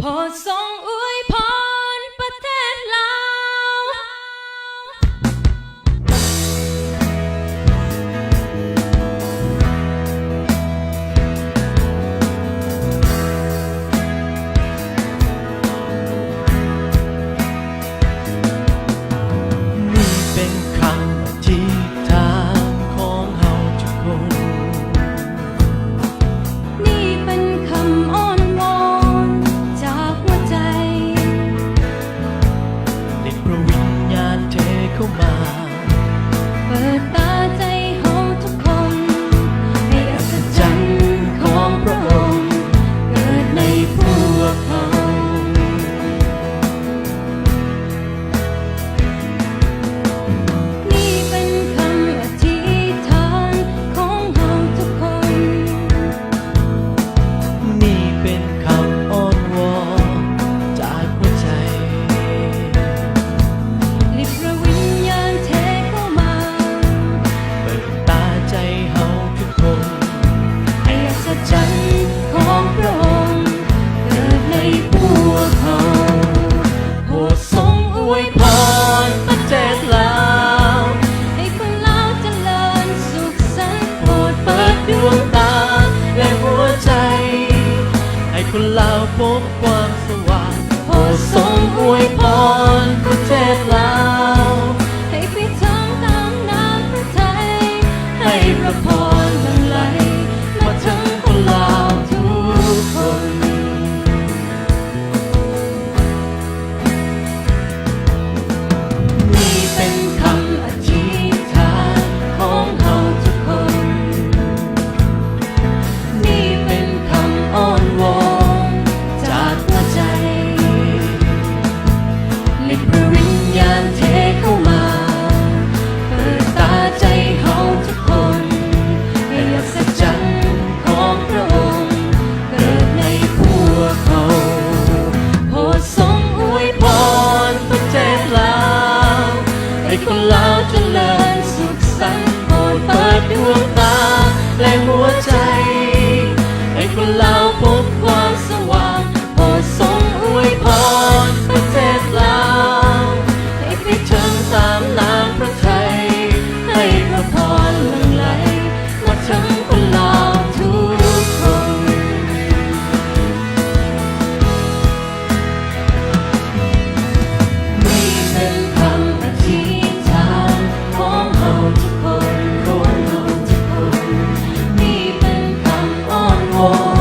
พอทรงอวยพรประเทศลาวนี่เป็นคำอธิษฐานของเฮาทุกคนนี่เป็นคำอ้อนวอนจากหัวใจเด็กพระวิญญาณเทเข้ามา เปิดตาใจเฮาทุกคนให้อัศจรรย์ของพระองค์เกิดในพวกเขานี่เป็นคำอธิษฐานของเฮาทุกคนนี่เป็นคำอ้อนวอนจากหัวใจลิบพระวิญญาณเทเข้ามาเปิดตาใจเฮาทุกคนให้อัศจรรย์ของพระองค์เกิดในพวกเขาโปรดทรงอวยพรประเทศลาวให้คนลาวเจริญสุขสันต์โปรดเปิดดวงตาและหัวใจให้คนลาวพบความสว่างโปรดทรงอวยพรประเทศลาวให้พิทักษ์ตามน้ำพระทัยให้พระพรหลั่งไหลมาถึงคนลาวทุกคนนี่เป็นคำอธิษฐานของเฮาทุกคนนี่เป็นคำอ้อนวอนจากหัวใจลิบพระวิญญาณเทเข้ามาเปิดตาใจเฮาทุกคนให้อัศจรรย์ของพระองค์เกิดในพวกเขาโปรดทรงอวยพรประเทศลาวให้คนลาวเจริญสุขสันต์โปรดเปิดดวงตาและหัวใจให้คนลาวพบความสว่างโปรดทรงอวยพรประเทศลาวให้ไปถึงตามน้ำพระทัยให้พระพรหลั่งไหลมาถึงคนลาวทุกคนนี่เป็นคำอธิษฐานของเฮาทุกคนนี่เป็นคำอ้อนวอน